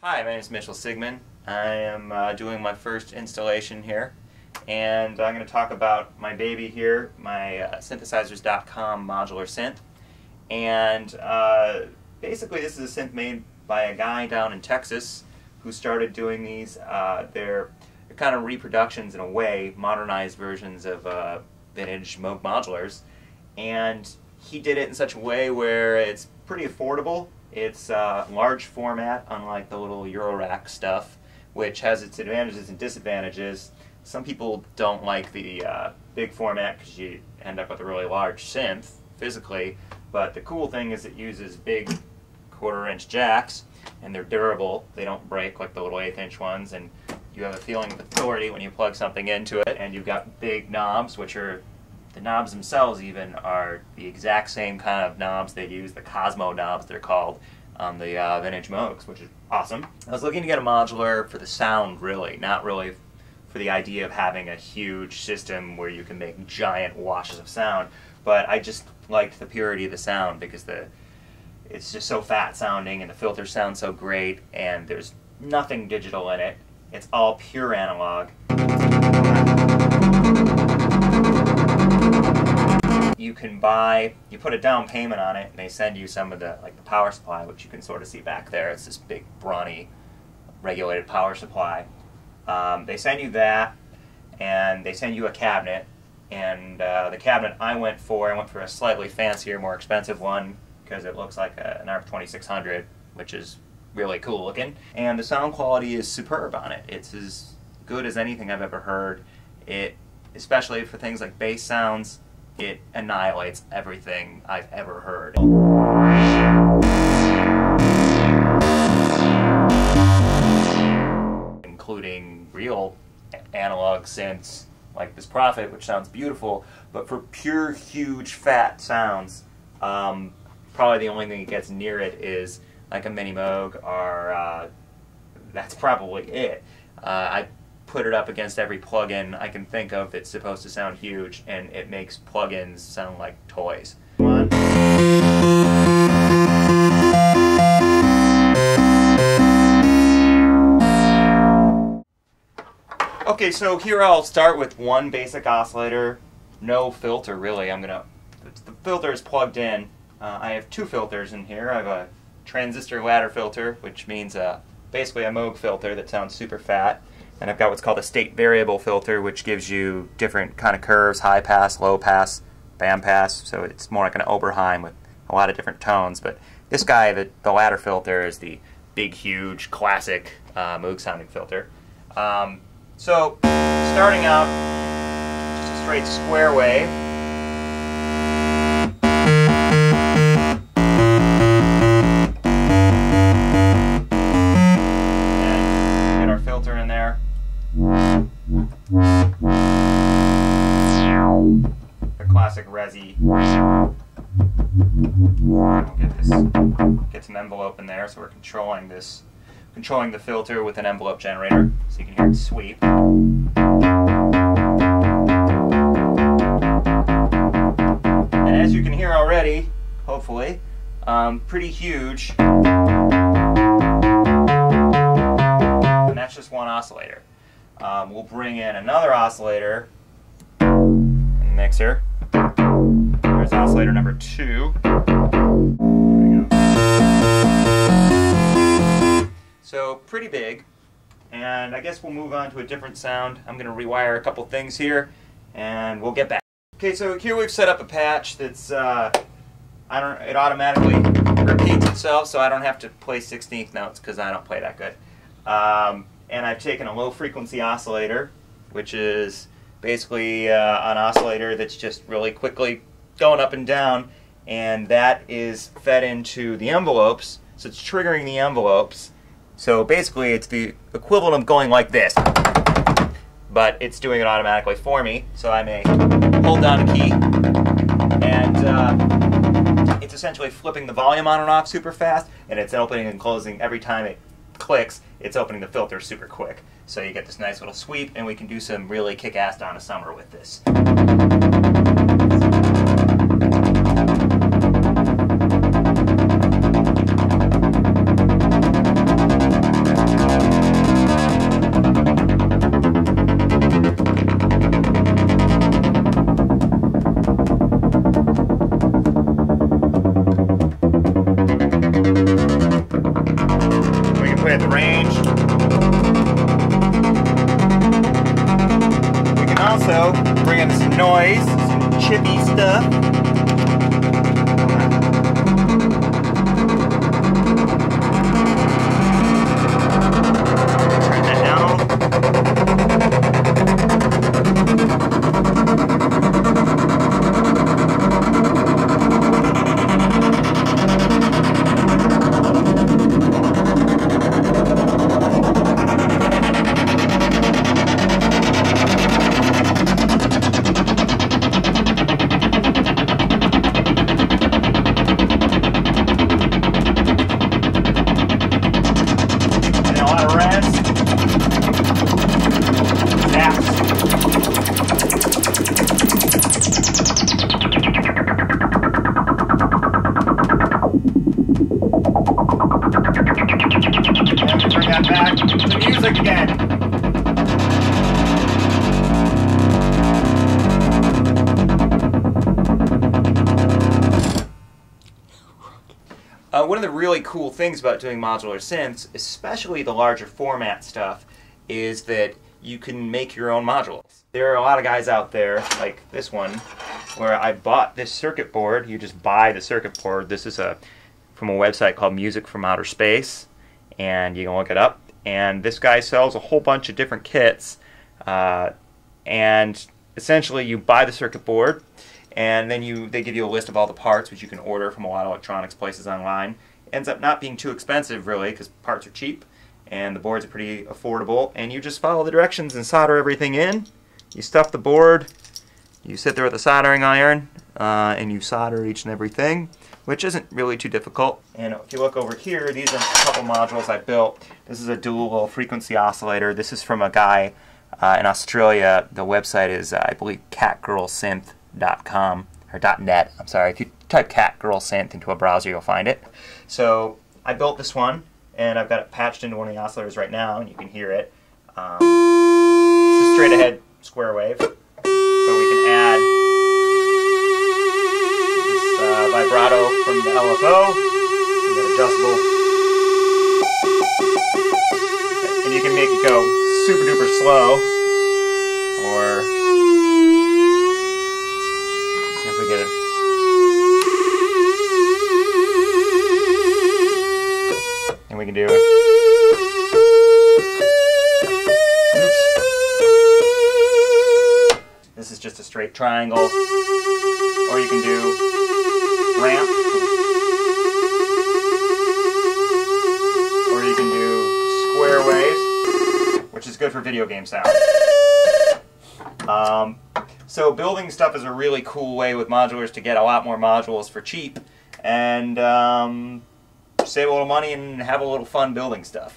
Hi, my name is Sigman. I am doing my first installation here, and I'm going to talk about my baby here, my synthesizers.com modular synth. And basically this is a synth made by a guy down in Texas who started doing these. They're kind of reproductions in a way, modernized versions of vintage Moog modulars. And he did it in such a way where it's pretty affordable. It's large format, unlike the little Eurorack stuff, which has its advantages and disadvantages. Some people don't like the big format because you end up with a really large synth physically, but the cool thing is it uses big 1/4-inch jacks, and they're durable. They don't break like the little 1/8-inch ones, and you have a feeling of authority when you plug something into it. And you've got big knobs, which are the knobs themselves even are the exact same kind of knobs they use, the Cosmo knobs they're called, on the vintage Moogs, which is awesome. I was looking to get a modular for the sound, really, not really for the idea of having a huge system where you can make giant washes of sound, but I just liked the purity of the sound because it's just so fat sounding and the filters sound so great, and there's nothing digital in it. It's all pure analog. You can buy, you put a down payment on it, and they send you some of the power supply, which you can sort of see back there. It's this big, brawny, regulated power supply. They send you that, and they send you a cabinet. And the cabinet I went for a slightly fancier, more expensive one, because it looks like an ARP 2600, which is really cool looking. And the sound quality is superb on it. It's as good as anything I've ever heard. It, especially for things like bass sounds, it annihilates everything I've ever heard. Including real analog synths like this Prophet, which sounds beautiful, but for pure, huge, fat sounds, probably the only thing that gets near it is like a Mini Moog, or that's probably it. I put it up against every plugin I can think of that's supposed to sound huge, and it makes plugins sound like toys. Okay, so here I'll start with one basic oscillator, no filter really. The filter is plugged in. I have two filters in here. I have a transistor ladder filter, which means basically a Moog filter that sounds super fat. And I've got what's called a state variable filter, which gives you different kind of curves, high pass, low pass, band pass, so it's more like an Oberheim with a lot of different tones. But this guy, the ladder filter, is the big, huge, classic Moog sounding filter. So, starting out, just a straight square wave. And get our filter in there. The classic Resi. Get some envelope in there, so we're controlling the filter with an envelope generator, so you can hear it sweep. And as you can hear already, hopefully, pretty huge. And that's just one oscillator. We'll bring in another oscillator in the mixer. There's oscillator number 2. There we go. So pretty big, and I guess we'll move on to a different sound. I'm going to rewire a couple things here, and we'll get back. Okay, so here we've set up a patch that's it automatically repeats itself, so I don't have to play 16th notes because I don't play that good. And I've taken a low frequency oscillator, which is basically an oscillator that's just really quickly going up and down, and that is fed into the envelopes, so it's triggering the envelopes. So basically it's the equivalent of going like this, but it's doing it automatically for me. So I may hold down a key, and it's essentially flipping the volume on and off super fast, and it's opening and closing every time it clicks. It's opening the filter super quick. So you get this nice little sweep, and we can do some really kick-ass Donna Summer with this. way at the range. We can also bring in some noise, some chippy stuff. Turn that down. Back to music again. One of the really cool things about doing modular synths, especially the larger format stuff, is that you can make your own modules. There are a lot of guys out there, like this one, where I bought this circuit board. You just buy the circuit board. This is from a website called Music from Outer Space, and you can look it up. And this guy sells a whole bunch of different kits, and essentially you buy the circuit board, and then they give you a list of all the parts, which you can order from a lot of electronics places online. It ends up not being too expensive, really, because parts are cheap, and the boards are pretty affordable, and you just follow the directions and solder everything in. You stuff the board, you sit there with a soldering iron, and you solder each and everything, which isn't really too difficult. And if you look over here, these are a couple modules I built. This is a dual frequency oscillator. This is from a guy in Australia. The website is, I believe, catgirlsynth.com, or .net, I'm sorry. If you type catgirlsynth into a browser, you'll find it. So I built this one, and I've got it patched into one of the oscillators right now, and you can hear it. It's a straight ahead square wave, but we can add vibrato from the LFO, you get adjustable, and you can make it go super duper slow, or if we get it, and we can do it. Oops. This is just a straight triangle, or you can do ramp, or you can do square waves, which is good for video game sound. So building stuff is a really cool way with modulars to get a lot more modules for cheap, and save a little money and have a little fun building stuff.